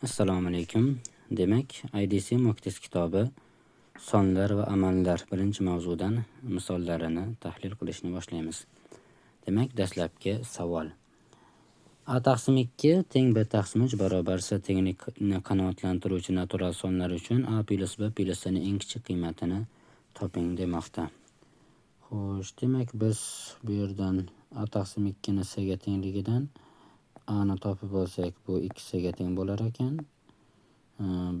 Assalomu alaykum. Demak, IDC mock test kitobi sonlar va amallar birinchi mavzudan misollarini tahlil qilishni boshlaymiz. Demak, dastlabki savol. A taqsim 2 teng B taqsim 3 barobar S tengini qanoatlantiruvchi natural sonlar uchun A plus B plus C ning eng kichik qiymatini toping demoqda. Xo'sh, demak biz bu yerdan A taqsim 2 ni C ga tengligidan A ni topib olsak, bu 2C ga teng bo'lar ekan.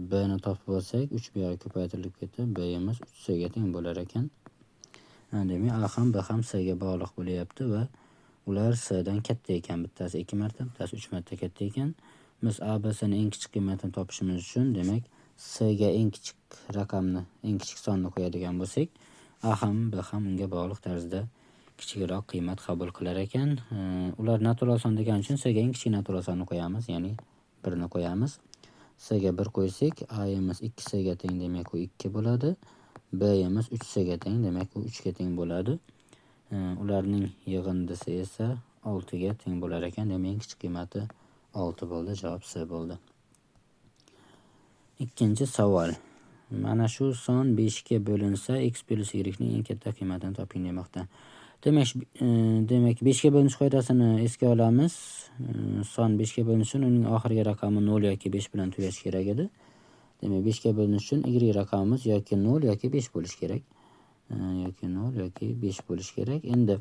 B ni topib olsak, 3 bu yoqqa ko'paytirilib ketib, B imiz 3C ga teng bo'lar ekan. Demak, A ham B ham C ga bog'liq bo'lyapti va ular C dan katta ekan. Bittasi 2 marta, bittasi 3 marta katta ekan. Biz A, B, C ning eng kichik qiymatini topishimiz uchun, demak, C ga eng kichik raqamni, eng kichik sonni qo'yadigan bo'lsak, A ham B ham unga bog'liq tarzda kichikroq qiymat qabul qilar ekan. Ular natural son degani uchun C ga eng kichik natural sonni qo'yamiz, ya'ni 1 ni qo'yamiz. C ga 1 qo'ysak, A imiz 2C ga teng, demak u 2 bo'ladi. B imiz 3C ga teng, demak u 3 ga teng bo'ladi. Ularning yig'indisi esa 6 ga teng bo'lar ekan. Demak, eng kichik qiymati 6 bo'ldi. Javob C bo'ldi. Ikkinchi savol. Mana shu son 5 ga bo'linsa, x plus y ning eng katta qiymatini toping demoqda. Demak, 5 ga bo'linish qoidasini esga olamiz. Son 5 ga bo'linish uchun uning oxirgi raqami 0 yoki 5 bilan tugashi kerak edi. Demak, 5 ga bo'linish uchun y raqamimiz yoki 0 yoki 5 bo'lishi kerak. Yoki 0 yoki 5 bo'lishi kerak. Endi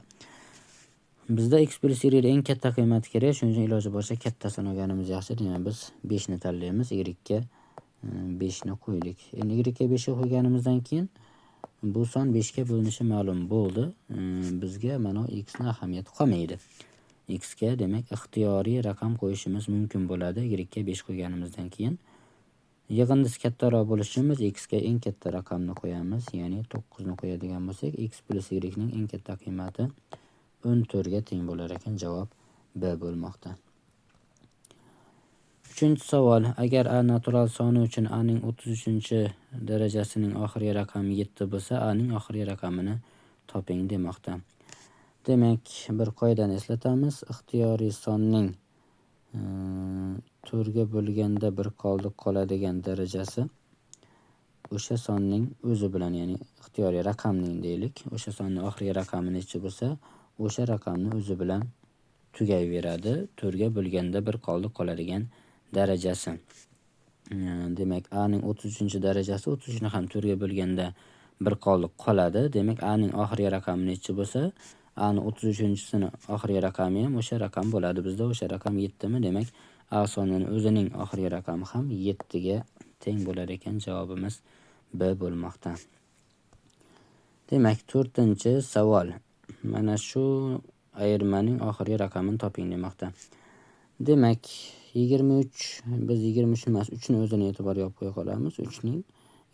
bizda x plus y ning eng katta qiymati kerak. Shuning uchun iloji boricha kattasini olganimiz yaxshi. Demak, biz 5 ni tanlaymiz. Y ga 5 ni qo'ydik. Endi y ga 5 ni qo'yganimizdan keyin bu son 5 ga bo'linishi ma'lum bo'ldi. Bizga mana x ning ahamiyati qolmaydi. X ga demak ixtiyoriy raqam qo'yishimiz mumkin bo'ladi. Y ga 5 qo'yganimizdan keyin yig'indisi kattaroq bo'lishi uchun biz x ga eng katta raqamni qo'yamiz, ya'ni 9 ni qo'yadigan bo'lsak, x plus y ning eng katta qiymati 14 ga teng bo'lar ekan. Javob B bo'lmoqda. Uchinchi savol. Agar A natural soni uchun A ning 33-darajasining oxirgi raqami 7 bo'lsa, A ning oxirgi raqamini toping demoqda. Demak, bir qoidani eslatamiz. Ixtiyoriy sonning 4 ga bo'lganda bir qoladigan darajasi o'sha sonning o'zi bilan, ya'ni ixtiyoriy raqamning deylik, o'sha sonning oxirgi raqami necha bo'lsa, o'sha raqamni o'zi bilan tugayveradi. 4 ga bo'lganda bir qoladigan darajasi. Demak, A ning 33-darajasi 33 ni ham 4 ga bo'lganda bir qoladi. Demak, A ning oxirgi raqami necha bo'lsa, A ning 33-sini oxirgi raqami ham o'sha raqam bo'ladi. Bizda o'sha raqam 7 mi? Demak, A sonining o'zining oxirgi raqami ham 7 ga teng bo'lar ekan. Javobimiz B bo'lmoqda. Demak, 4-savol. Mana shu ayirmaning oxirgi raqamini toping demoqda. Demak, 23, biz 23 emas, 3 ni o'zini e'tiborga olib qo'ya qolamiz. 3 ning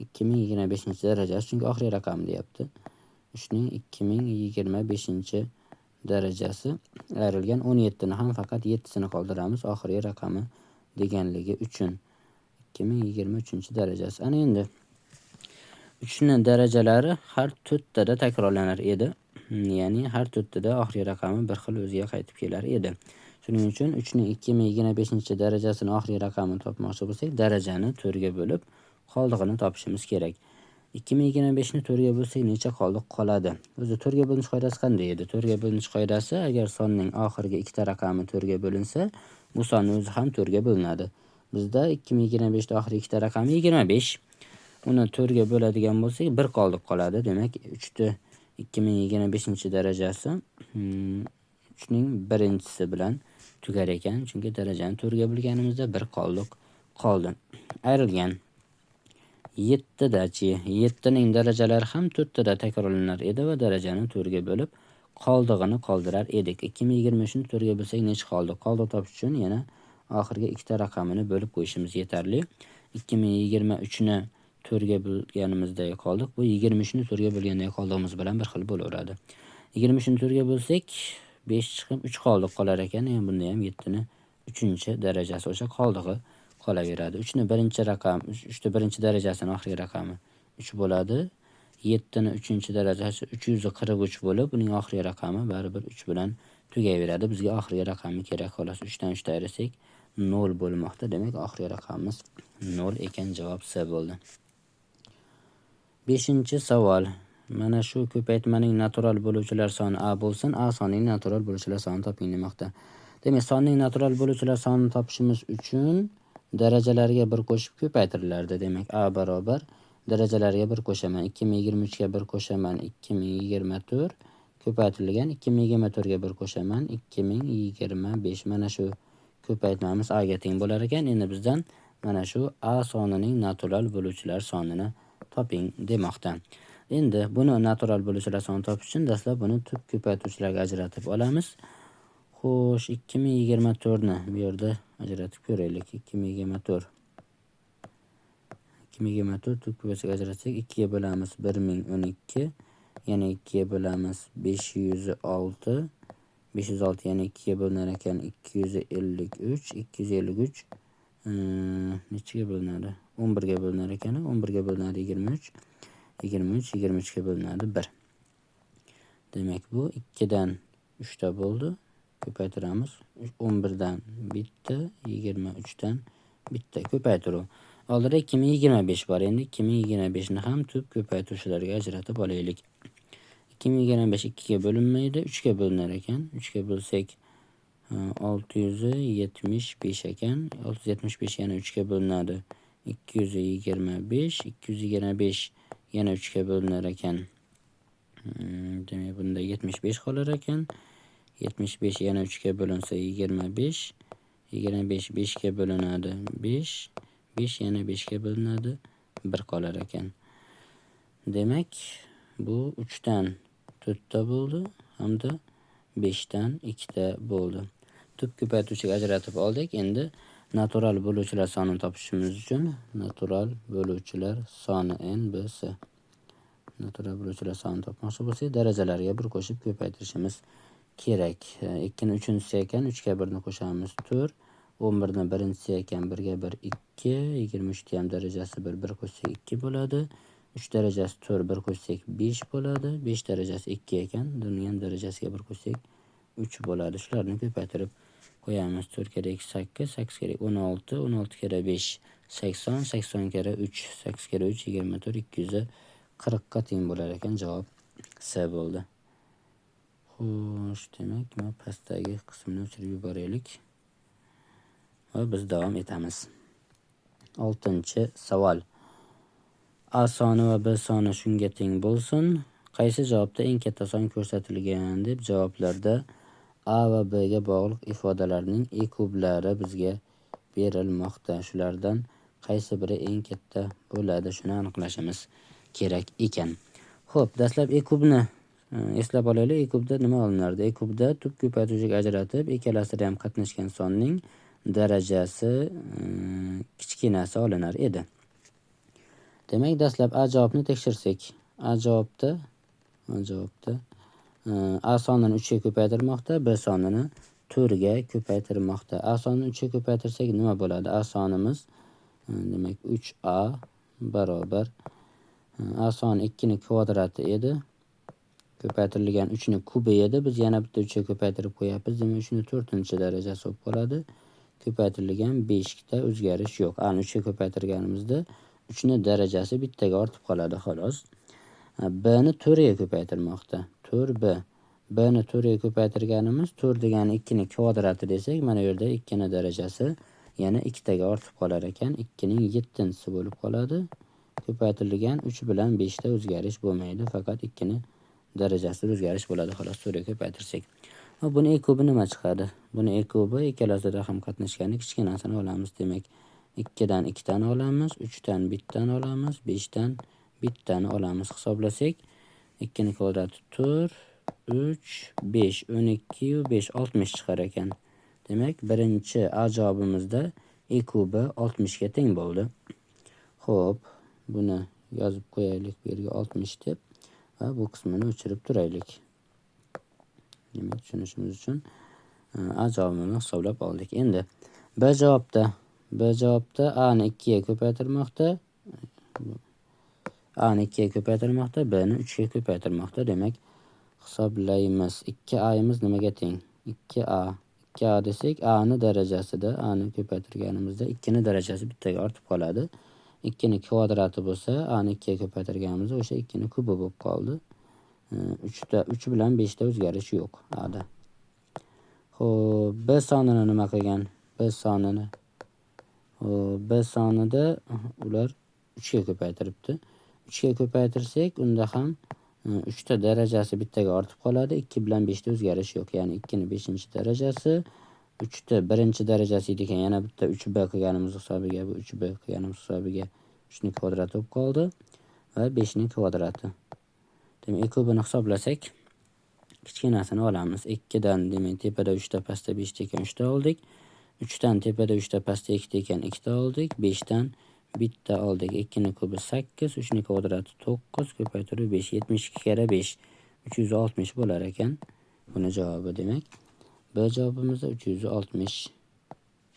2025-darajasi, chunki oxirgi raqam deyapti. 3 ning 2025-darajasi ayrilgan 17 ni ham faqat 7 sini qoldiramiz oxirgi raqami deganligi uchun. 2023-darajasi. Ana endi 3 ni darajalari har 4 tada takrorlanar edi. Ya'ni har 4 tada oxirgi raqami bir xil o'ziga qaytib kelar edi. Shuning uchun 3 ning 2025-darajasining oxirgi raqamini topmoqchi bo'lsak, darajani 4 ga bo'lib, qoldig'ini topishimiz kerak. 2025 ni 4 ga bo'lsak, necha qoldiq qoladi? O'zi 4 ga bo'linish qoidasi qanday edi? 4 ga bo'linish qoidasi, agar sonning oxirgi ikkita raqami 4 ga bo'linsa, bu sonning o'zi ham 4 ga bo'linadi. Bizda 2025 da oxirgi ikkita raqami 25. Uni 4 ga bo'ladigan bo'lsak, bir qoladi. Demak, 3 da 2025-darajasi 3 ning birinchisi bilan tugar ekan. Chunki darajani 4 ga bo'lganimizda bir qoldi. Ayrilgan 7-dachi. 7 ning darajalari ham 4 tada takrorlanar edi va darajani 4 ga bo'lib, qoldig'ini qoldirar edik. 2023 ni 4 ga bo'lsak, necha qoldi? Qoldiq topish uchun yana oxirgi ikkita raqamini bo'lib qo'yishimiz yetarli. 2023 ni 4 ga bo'lganimizda qoldiq. Bu 23 ni 4 ga bo'lganda qoldig'imiz bilan bir xil bo'laveradi. 23 ni 4 ga bo'lsak, 5 chiqib 3 qolar ekan. Ham bunda ham 7 ni 3-darajasi o'sha qoldig'i qolaveradi. 3 ni birinchi raqam, 3 da birinchi darajasining oxirgi raqami 3 bo'ladi. 7 ni 3-darajasi 343 bo'lib, uning oxirgi raqami baribir 3 bilan tugayveradi. Bizga oxirgi raqami kerak xolos. 3 dan 3 ayirsak, 0 bo'lmoqda. Demak, oxirgi raqamimiz 0 ekan. Javob C bo'ldi. 5-savol. Mana shu ko'paytmaning natural bo'luvchilar soni A bo'lsin. A sonining natural bo'luvchilar sonini toping demoqda. Demak, sonning natural bo'luvchilar sonini topishimiz uchun darajalariga 1 qo'shib ko'paytirilardi. Demak, A barobar darajalariga 1 qo'shaman. 2023 ga 1 qo'shaman. 2024 ko'paytirilgan 2024 ga 1 qo'shaman. 2025. Mana shu ko'paytmamiz A ga teng bo'lar ekan. Endi bizdan mana shu A sonining natural bo'luvchilar sonini toping demoqda. Endi buni natural bo'luvchilar sonini topish uchun dastlab buni tub ko'paytuvchilarga ajratib olamiz. Xo'sh, 2024 ni bu yerda ajratib ko'raylik. 2024 tub ko'paytuvchilarga ajratsak 2 ga bo'lamiz 1012, yana 2 ga bo'lamiz 506, 506 yana 2 ga bo'linar ekan 253, 253 nechiga bo'linadi? 11 ga bo'linar ekan, 11 ga bo'linadi 23, 23 ga bo'linadi 1. Demak, bu 2 dan 3 ta bo'ldi. Ko'paytiramiz. 11 dan bitta, 23 dan bitta ko'paytiruv. Oldida 2025 bor. Endi 2025 ni ham tub ko'paytuvchilarga ajratib olaylik. 2025 2 ga bo'linmaydi, 3 ga bo'linar ekan. 3 ga bo'lsak 675 ekan. 675 yana 3 ga bo'linadi. 225, 225 yana 3 ga bo'linar ekan. Demak, bunda 75 qolar ekan. 75 yana 3 ga bo'linsa 25. 25 5 ga bo'linadi 5. 5 yana 5 ga bo'linadi 1 qolar ekan. Demak, bu 3 dan 4 ta bo'ldi hamda 5 dan 2 ta bo'ldi. Tub ko'paytuvchiga ajratib oldik. Endi natural bo'luvchilar sonini topishimiz uchun natural bo'luvchilar soni NBS. Natural bo'luvchilar sonini topmoqchi bo'lsak, darajalariga 1 qo'shib ko'paytirishimiz kerak. 2 ni 3-inchisi ekan, 3 ga 1 ni qo'shamiz 4. 11 ni 1-inchisi ekan, 1 ga 1 2. 23 ni ham darajasi 1, 1 qo'shsak 2 bo'ladi. 3 darajasi 4, 1 qo'shsak 5 bo'ladi. 5 darajasi 2 ekan, buni ham darajasiga 1 qo'shsak 3 bo'ladi. Shularni ko'paytirib qo'yamiz. 4 kere 2 8, 8 kere 16, 16 kere 5 80, 80 kere 3, 8 kere 3 24, 240 ga teng bo'lar ekan. Javob C bo'ldi. Xo'sh, demak, mana pastdagi qismni o'chirib yuboraylik va biz davom etamiz. 6-savol. A soni va B soni shunga teng bo'lsin. Qaysi javobda eng katta son ko'rsatilgan deb javoblarda A va B ga bog'liq ifodalarning kublari bizga berilmoqda. Shulardan qaysi biri eng katta bo'ladi? Shuni aniqlashimiz kerak ekan. Xo'p, dastlab kubni eslab olaylik. Kubda nima olinardi? Kubda tub ko'paytuvchiga ajratib, ikkalasida ham qatnashgan sonning darajasi kichkinasi olinar edi. Demak, dastlab A javobni tekshirsak, A javobda A sonini 3 ga ko'paytirmoqda, B sonini 4 ga ko'paytirmoqda. A sonini 3 ga ko'paytirsak nima bo'ladi? A sonimiz demak 3A barobar A soni 2 ni kvadrati edi. Ko'paytirilgan 3 ni kubi edi. Biz yana bitta 3 ga ko'paytirib qo'yapmiz. Demak, 3 ni 4-darajasi bo'lib qoladi. Ko'paytirilgan 5 ta o'zgarish yo'q. A ni 3 ga ko'paytirganimizda 3 ni darajasi bittaga ortib qoladi xolos. B ni 4 ga ko'paytirmoqda. 4B. B ni 4 ga ko'paytirganimiz 4 degani 2 ni kvadrati desak, mana bu yerda 2 ni darajasi yana 2 taga ortib qolar ekan. 2 ning 7-si bo'lib qoladi. Ko'paytirilgan 3 bilan 5 ta o'zgarish bo'lmaydi, faqat 2 ni darajasida o'zgarish bo'ladi xolos 4 ga ko'paytirsak. Va buni kubi nima chiqadi? Buni kubi ikkalasida ham qatnashgani kichkinasini olamiz. Demak, 2 dan 2 tani olamiz, 3 dan 1 tani olamiz, 5 dan 1 tani olamiz. Hisoblasak 2 ni kvadrati 4, 3, 5, 12 va 5 60 chiqar ekan. Demak, birinchi A javobimizda kubi 60 ga teng bo'ldi. Xo'p, buni yozib qo'yaylik bu yerga 60 deb va bu qismini o'chirib turaylik. Demak, tushunishimiz uchun A javobini hisoblab oldik. Endi B javobda A ni 2 ga ko'paytirmoqda. A ni 2 ga ko'paytirmoqda, B ni 3 ga ko'paytirmoqda. Demak, hisoblaymiz. 2A imiz nimaga teng? 2A 2a desak, a'ni darajasida, a'ni ko'paytirganimizda 2 ni darajasi bittaga ortib qoladi. 2 ni kvadrati bo'lsa, a'ni 2 ga ko'paytirganimizda o'sha 2 ni kubi bo'lib qoldi. 3 bilan 5 da o'zgarish yo'q a'da. Xo'p, b sonini nima qilgan? B sonini B sonida ular 3 ga ko'paytiribdi. 3 ga ko'paytirsak, unda ham 3 ta darajasi bittaga ortib qoladi. 2 bilan 5 da o'zgarish yo'q. Ya'ni 2 ni 5-darajasi 3 ta 1-darajasi ekan. Yana bitta 3b qilganimiz hisobiga, bu 3b qilganimiz hisobiga 3 ni kvadrati bo'lib qoldi va 5 ni kvadrati. Demak, kubini hisoblasak, kichkinasini olamiz. 2 dan, demak, tepada 3 ta, pastda 5 ta ekan 3 ta oldik. 3 dan tepada 3 ta, pastda 2 ta ekan 2 ta oldik. 5 dan bitta oldik. 2 ni kubi 8, 3 ni kvadrati 9, ko'paytirib 5, 72 kara 5, 360 bo'lar ekan. Buni javobi demak. B javobimizda 360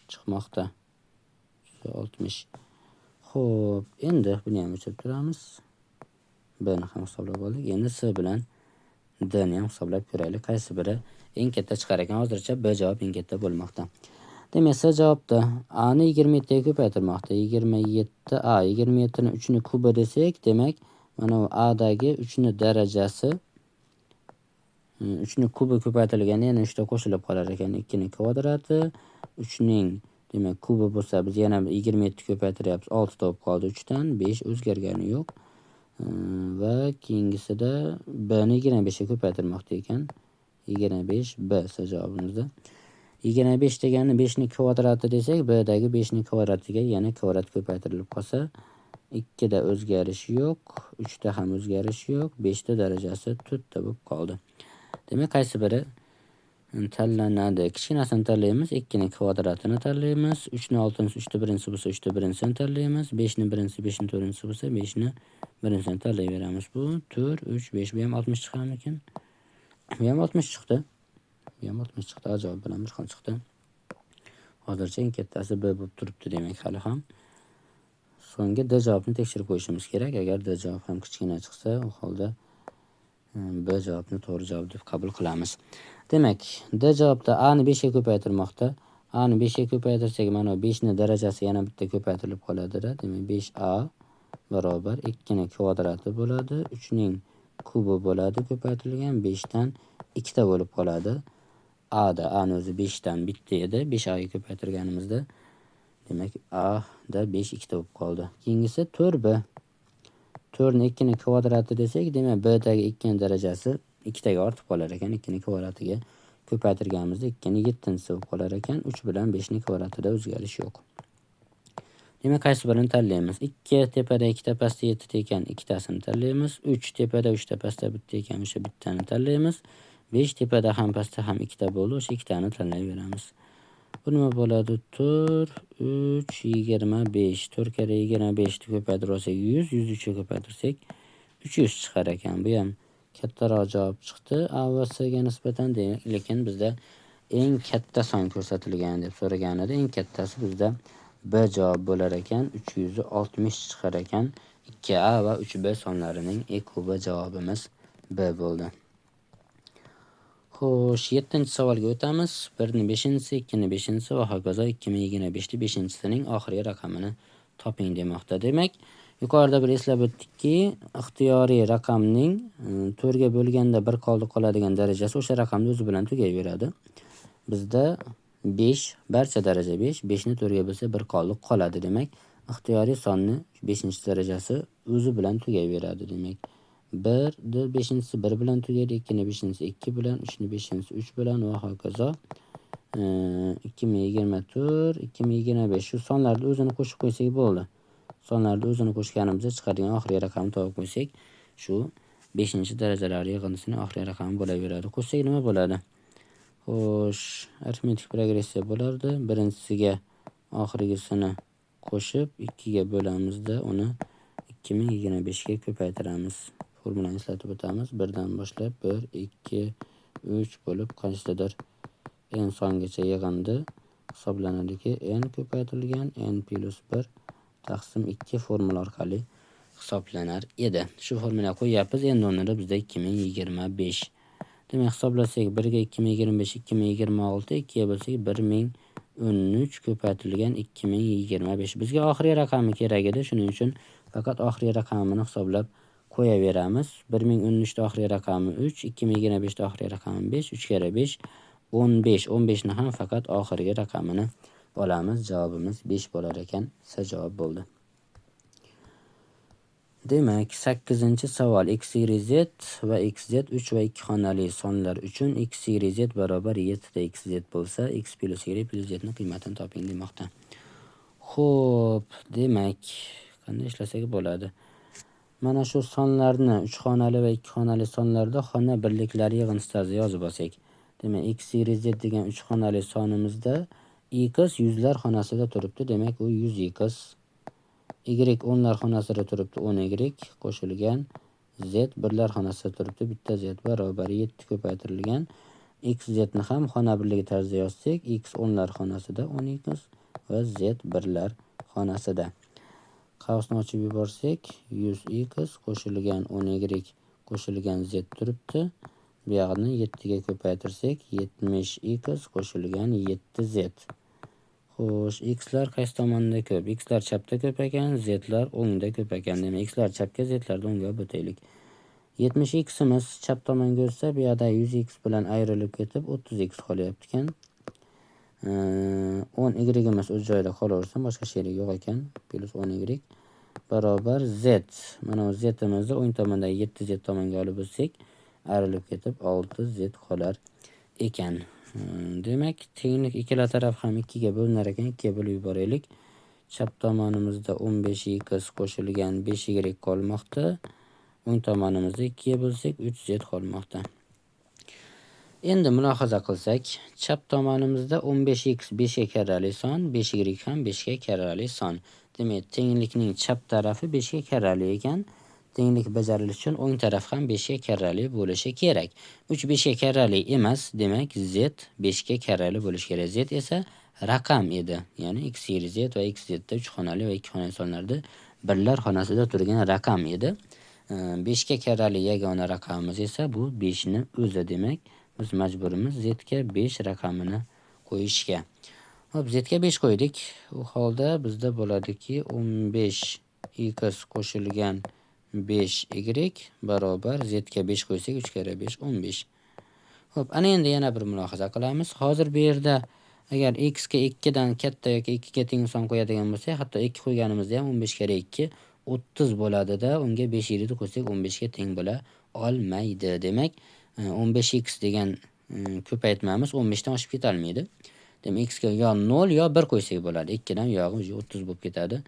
chiqmoqda. 360. Xo'p, endi buni ham o'chirib turamiz. B ni ham hisoblab oldik. Endi C bilan D ni ham hisoblab ko'raylik. Qaysi biri eng katta chiqar ekan? Hozircha B javob eng katta bo'lmoqda. Demak, C javobda A ni 27 ga ko'paytirmoqda. 27 A, 27 ni 3 ni kubi desak, demak, mana bu A dagi 3 ni darajasi 3 ni kubi ko'paytirilganda yana 3 ta qo'shilib qolar ekan. 2 ni kvadrati, 3 ning, demak, kubi bo'lsa, biz yana 27 ko'paytiryapmiz. 6 ta bo'lib qoldi 3 dan, 5 o'zgargani yo'q. Va keyingisida B ni 25 ga ko'paytirmoqda ekan. 25 B javobimizda. 25 degani 5 ni kvadrati desak, B dagi 5 ni kvadratiga yana kvadrat ko'paytirilib qolsa, 2 da o'zgarish yo'q, 3 da ham o'zgarish yo'q, 5 da darajasi 4 ta bo'lib qoldi. Demak, qaysi biri tanlanadi? Kichkinasini tanlaymiz, 2 ni kvadratini tanlaymiz, 3 ni oltinchisi 3 ta birinchisi bo'lsa, 3 ta birinchisini tanlaymiz, 5 ni birinchisi 5 ni to'rtinchisi bo'lsa, 5 ni birinchisini tanlayveramiz. Bu 4, 3, 5, bu ham 60 chiqarmikan? Bu ham 60 chiqdi. Bu ham 60 chiqdi. A javob bilan bir xil chiqdi. Hozircha eng kattasi B bo'lib turibdi, demak, hali ham. So'nggi D javobni tekshirib qo'yishimiz kerak. Agar D javob ham kichkina chiqsa, u holda B javobni to'g'ri javob deb qabul qilamiz. Demak, D javobda A ni 5 ga ko'paytirmoqda. A ni 5 ga ko'paytirsak, mana 5 ni darajasi yana bitta ko'paytirilib qoladi-da. Demak, 5A barobar 2 ni kvadrati bo'ladi, 3 ning kubi bo'ladi ko'paytirilgan, 5 dan 2 ta bo'lib qoladi. A da, A ni o'zi 5 dan bitta edi. 5A ga ko'paytirganimizda, demak, A da 5 2 ta bo'lib qoldi. Keyingisi 4B. 4 ni 2 ni kvadrati desak, demak, B dagi 2 ni darajasi 2 taga ortib qolar ekan. 2 ni kvadratiga ko'paytirganimizda 2 ni 7-si bo'lib qolar ekan. 3 bilan 5 ni kvadratida o'zgarish yo'q. Demak, qaysi birini tanlaymiz? 2 tepada 2 ta, pastda 7 ta ekan, 2 tasini tanlaymiz. 3 tepada 3 ta, pastda bitta ekan, o'sha bittani tanlaymiz. 5 tepada ham pastda ham 2 ta bo'ldi, o'sha 2 tani tanlayveramiz. Bu nima bo'ladi? 4, 3, 25. 4 kara 25 ni ko'paytirib olsak 100, 103 ga ko'paytirsak 300 chiqar ekan. Bu ham kattaroq javob chiqdi. A va C ga nisbatan, lekin bizda eng katta son ko'rsatilgan deb so'raganida, eng kattasi bizda B javob bo'lar ekan. 360 chiqar ekan. 2A va 3B sonlarining ekubi javobimiz B bo'ldi. Xo'sh, 7-savolga o'tamiz. 1 ni 5-si, 2 ni 5-si va hokazo 2025 ni 5-sining oxirgi raqamini toping demoqda. Demak, yuqorida bir eslab o'tdikki, ixtiyoriy raqamning 4 ga bo'lganda 1 qoladigan darajasi o'sha raqamni o'zi bilan tugayveradi. Bizda 5, barcha daraja 5, 5 ni 4 ga bo'lsa 1 qoladi. Demak, ixtiyoriy sonni 5-darajasi o'zi bilan tugayveradi. Demak, 1 ni 5-si 1 bilan tugaydi, 2 ni 5-si 2 bilan, 3 ni 5-si 3 bilan va hokazo. 2024, 2025 shu sonlarni o'zini qo'shib qo'ysak bo'ldi. Sonlarni o'zini qo'shganimizda chiqadigan oxirgi raqamni topib qo'ysak, shu 5-darajalar yig'indisining oxirgi raqami bo'laveradi. Qo'shsak nima bo'ladi? Xo'sh, arifmetik progressiya bo'lardi. Birinchisiga oxirgisini qo'shib 2 ga bo'lamizda, uni 2025 ga ko'paytiramiz. Formulani eslatib o'tamiz. 1 dan boshlab 1, 2, 3 bo'lib qaysidir n songacha yig'indi hisoblanadiki, n ko'paytirilgan n plus 1 taqsim 2 formula orqali hisoblanar edi. Shu formula qo'yyapmiz. Endi o'rnida bizda 2025. Demak, hisoblasak 1 ga 2025, 2026, 2 ga bo'lsak 1013 ko'paytirilgan 2025. Bizga oxirgi raqami kerak edi. Shuning uchun faqat oxirgi raqamini hisoblab qo'yaveramiz. 1013 da oxirgi raqami 3, 2025 da oxirgi raqami 5, 3 kere 5 15. 15 ni ham faqat oxirgi raqamini olamiz. Javobimiz 5 bo'lar ekan. C javob bo'ldi. Demak, 8-savol. X, Y, Z va XZ 3 va 2 xonali sonlar uchun X, Y, Z barobar 7 ta XZ bo'lsa, X plus Y plus Z ni qiymatini toping demoqda. Xo'p, demak, qanday ishlasak bo'ladi? Mana shu sonlarni 3 xonali va 2 xonali sonlarda xona birliklari yig'indisi yozib olsak. Demak, X, Y, Z degan 3 xonali sonimizda X yuzlar xonasida turibdi. Demak, u 100X. Y o'nlar xonasida turibdi, 10Y qo'shilgan Z birlar xonasida turibdi, bitta Z barobar 7 ko'paytirilgan XZ ni ham xona birligi tarzida yozsak, X o'nlar xonasida 10X va Z birlar xonasida. Qavsni ochib yuborsak, 100X qo'shilgan 10Y qo'shilgan Z turibdi. Bu yoqni 7 ga ko'paytirsak, 70X qo'shilgan 7Z. Xo'sh, x'lar qaysi tomonda ko'p? X'lar chapda ko'p ekan, z'lar o'ngda ko'p ekan. Demak, x'lar chapga, z'larni o'ngga olib o'taylik. 70x'imiz chap tomonga o'tsa, bu yoqda 100x bilan ayrilib ketib 30x qolyapti ekan. 10y'imiz o'z joyida qolaversa, boshqa sherigi yo'q ekan. Plus 10y barobar z. Mana bu z'imizni o'ng tomondagi 7z tomonga olib o'tsak, ayrilib ketib 6z qolar ekan. Demak, tenglik ikkala taraf ham 2 ga bo'linar ekan. 2 ga bo'lib yuboraylik. Chap tomonimizda 15x qo'shilgan 5y qolmoqda. O'ng tomonimizda 2 ga bo'lsak 3z qolmoqda. Endi mulohaza qilsak, chap tomonimizda 15x 5 ga karrali son, 5y ham 5 ga karrali son. Demak, tenglikning chap tarafi 5 ga karrali ekan. Tenglik bajarilishi uchun o'ng taraf ham 5 ga karrali bo'lishi kerak. 3 5 ga karrali emas, demak z 5 ga karrali bo'lishi kerak. Z esa raqam edi. Ya'ni x, y, z va xz da 3 xonali va 2 xonali sonlarda birlar xonasida turgan raqam edi. 5 ga karrali yagona raqamimiz esa bu 5 ni o'zi. Demak, biz majburimiz z ga 5 raqamini qo'yishga. Hop, z ga 5 qo'ydik. U holda bizda bo'ladiki 15x qo'shilgan 5y barobar z ga 5 qo'ysak 3 kere 5 15. Hop, ana endi yana bir mulohaza qilamiz. Hozir bu yerda agar x ga 2 dan katta yoki 2 ga teng son qo'yadigan bo'lsak, hatto 2 qo'yganimizda ham 15 kere 2 30 bo'ladi-da, unga 5y ni qo'ysak 15 ga teng bo'la olmaydi. Demak, 15x degan ko'paytmamiz 15 dan oshib keta olmaydi. Demak, x ga yo 0 yo 1 qo'ysak bo'ladi. 2 dan yog'i 30 bo'lib ketadi.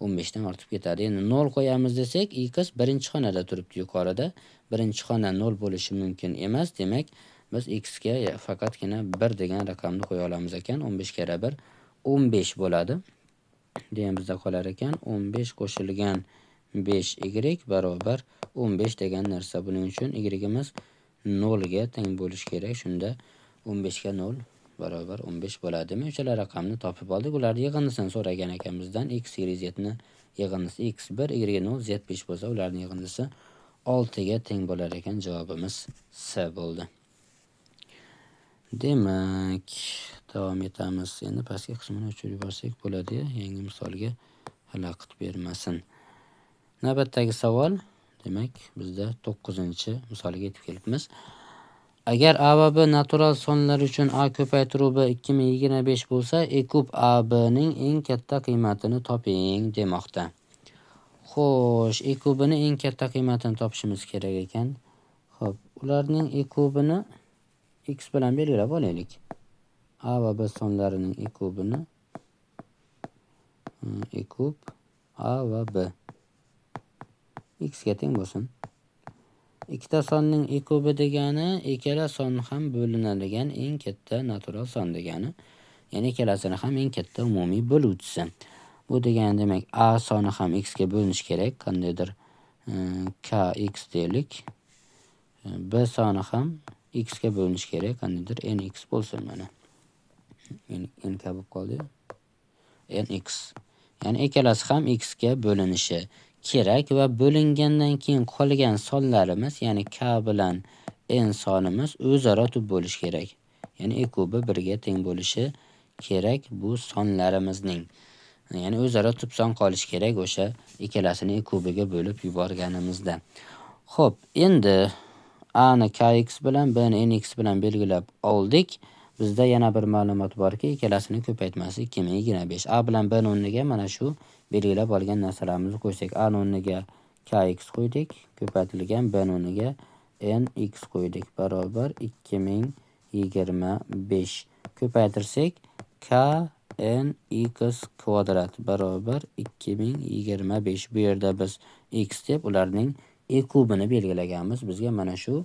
15 dan ortib ketadi. Endi 0 qo'yamiz desak, x birinchi xonada turibdi yuqorida. Birinchi xona 0 bo'lishi mumkin emas. Demak, biz x ga faqatgina 1 degan raqamni qo'ya olamiz ekan. 15 kere 1 15 bo'ladi. Degan bizda qolar ekan. 15 qo'shilgan 5y barobar 15 degan narsa. Buning uchun y'imiz 0 ga teng bo'lishi kerak. Shunda 15 ga 0 barobar 15 bo'ladi. Men uchala raqamni topib oldik. Ularni yig'indisini so'ragan ekan bizdan. X, Y, Z ni yig'indisi x1, y0, z5 bo'lsa, ularning yig'indisi 6 ga teng bo'lar ekan. Javobimiz C bo'ldi. Demak, davom etamiz. Endi pastki qismini o'chirib yuborsak bo'ladi. Yangi misolga xalaqit bermasin. Navbatdagi savol. Demak, bizda 9-misoliga yetib kelibmiz. Agar A va B natural sonlar uchun A ko'paytiruvi 2025 bo'lsa, E kub AB ning eng katta qiymatini toping demoqda. Xo'sh, E kubini eng katta qiymatini topishimiz kerak ekan. Xo'p, ularning E kubini x bilan belgilab olaylik. A va B sonlarining E kubini E kub A va B x ga teng bo'lsin. Ikkita sonning E kubi degani ikkala son ham bo'linadigan eng katta natural son degani. Ya'ni ikkalasini ham eng katta umumiy bo'luvchisi. Bu degani demak A soni ham x ga bo'linishi kerak. Qandaydir kx deylik. B soni ham x ga bo'linishi kerak. Qandaydir nx bo'lsin mana. n bo'lib qoldi. nx. Ya'ni ikkalasi ham x ga bo'linishi kerak va bo'lingandan keyin qolgan sonlarimiz, ya'ni k bilan n sonimiz o'zaro tub bo'lishi kerak. Ya'ni e kubi 1 ga teng bo'lishi kerak bu sonlarimizning. Ya'ni o'zaro tub son qolishi kerak o'sha ikkalasini e kubiga bo'lib yuborganimizda. Xo'p, endi a ni kx bilan b ni nx bilan belgilab oldik. Bizda yana bir ma'lumot borki, ikkalasini ko'paytmasi 2025. A bilan b ni o'rniga mana shu belgilab olgan narsalarimizni qo'ysak, a ni o'rniga kx qo'ydik, ko'paytirilgan b ni o'rniga nx qo'ydik, barobar 2025. Ko'paytirsak k nx kvadrat barobar 2025. Bu yerda biz x deb ularning e kubini belgilaganmiz. Bizga mana shu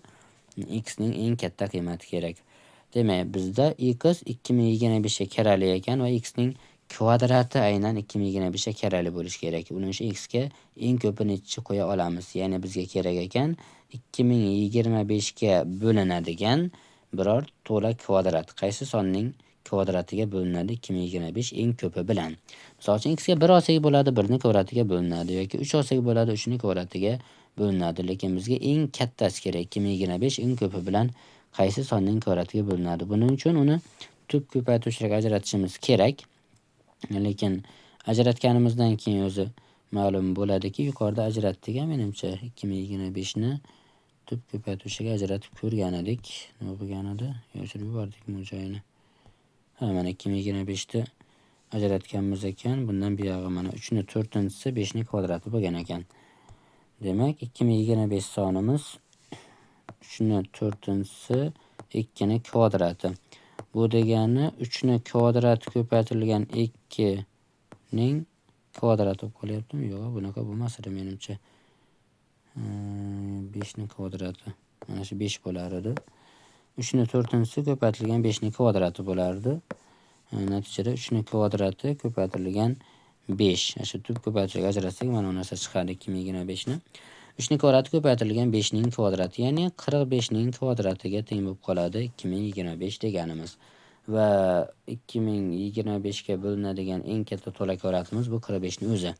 x ning eng katta qiymati kerak. Demak, bizda x 2025 ga karali ekan va x ning kvadrati aynan 2025 ga karali bo'lishi kerak. Uning uchun x ga eng ko'pi necha qo'ya olamiz? Ya'ni bizga kerak ekan 2025 ga bo'linadigan biror to'la kvadrat. Qaysi sonning kvadratiga bo'linadi 2025 eng ko'pi bilan? Misol uchun x ga 1 olsak bo'ladi, 1 ning kvadratiga bo'linadi yoki 3 olsak bo'ladi, 3 ning kvadratiga bo'linadi. Lekin bizga eng kattasi kerak. 2025 eng ko'pi bilan qaysi sonning kvadratiga bo'linadi? Buning uchun uni tub ko'paytiruvchilarga ajratishimiz kerak. Lekin ajratganimizdan keyin o'zi ma'lum bo'ladiki, yuqorida ajratdik menimcha 2025 ni tub ko'paytiruvchiga ajratib ko'rgan edik. Nima bo'lgan edi? Yoshirib yubordik bu joyini. Mana 2025 da ajratganmiz ekan. Bundan buyog'i mana 3 ni 4-si 5 ning kvadrati bo'lgan ekan. Demak, 2025 sonimiz 3 ni 4-si 2 ning kvadrati. Bu degani 3 ning kvadrati ko'paytirilgan 2 ning kvadrati bo'lib qolyaptimi? Yo'q, bunaqa bo'lmas edi menimcha. 5 ning kvadrati. Mana shu 5 bo'lar edi. 3 ning 4-si ko'paytirilgan 5 ning kvadrati bo'lardi. Natijada 3 ning kvadrati ko'paytirilgan 5. Shu tub ko'paytiruvchiga ajratsak mana bu narsa chiqadi 2025 ni. 3 ning kvadrati ko'paytirilgan 5 ning kvadrati, ya'ni 45 ning kvadratiga teng bo'lib qoladi 2025 deganimiz. Va 2025 ga bo'linadigan eng katta to'la kvadratimiz bu 45 ning o'zi.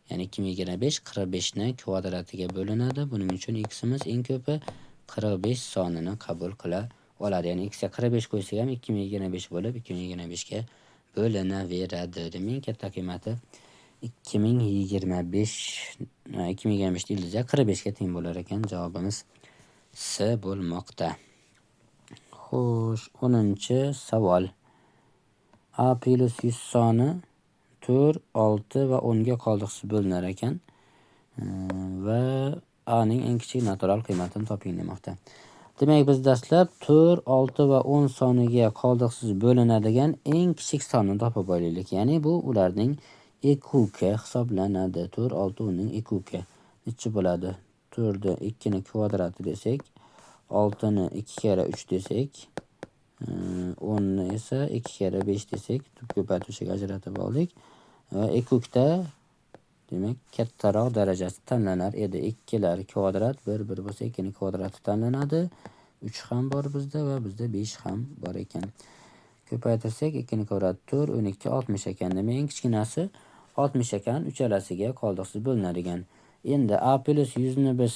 Ya'ni 2025 45 ning kvadratiga bo'linadi. Buning uchun x imiz eng ko'pi 45 sonini qabul qila oladi. Ya'ni x ga 45 qo'ysak ham 2025 bo'lib 2025 ga bo'linaveradi. Demak, eng katta qiymati 2025 ildizga 45 ga teng bo'lar ekan. Javobimiz C bo'lmoqda. Xo'sh, 10-savol. A plus 100 soni 4, 6 va 10 ga qoldiqsiz bo'linar ekan. Va A ning eng kichik natural qiymatini toping demoqda. Demak, biz dastlab 4, 6 va 10 soniga qoldiqsiz bo'linadigan eng kichik sonni topib olaylik. Ya'ni bu ularning ekuki hisoblanadi. 4, 6, 10 ning ekuki necha bo'ladi? 4 ni 2 ning kvadrati desak, 6 ni 2 kere 3 desak, 10 ni esa 2 kere 5 desak, tub ko'paytiruvchiga ajratib oldik. Va ekukda demak kattaroq darajasi tanlanar edi. 2 lar kvadrat 1 bo'lsa 2 ning kvadrati tanlanadi. 3 ham bor bizda va bizda 5 ham bor ekan. Ko'paytirsak 2 ning kvadrati 4, 12, 60 ekan. Demak, eng kichkinasi 60 ekan, uchalasiga qoldiqsiz bo'linadigan. Endi A plus 100 ni biz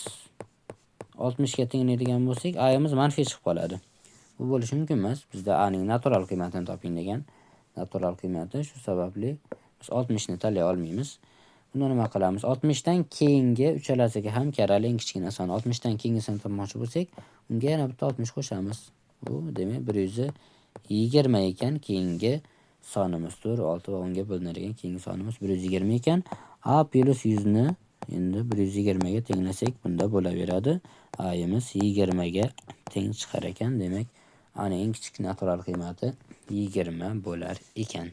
60 ga tenglaydigan bo'lsak, A imiz manfiy chiqib qoladi. Bu bo'lishi mumkin emas. Bizda A ning natural qiymatini toping degan. Natural qiymati, shu sababli biz 60 ni tanlay olmaymiz. Buni nima qilamiz? 60 dan keyingi uchalasiga ham karali eng kichkina son. 60 dan keyingisini topmoqchi bo'lsak, unga yana bitta 60 qo'shamiz. Bu demak 120 ekan keyingi sonimiz. 4, 6 va 10 ga bo'linadigan keyingi sonimiz 120 ekan. A plus 100 ni endi 120 ga tenglasak bunda bo'laveradi. A imiz 20 ga teng chiqar ekan. Demak, A ning eng kichik natural qiymati 20 bo'lar ekan.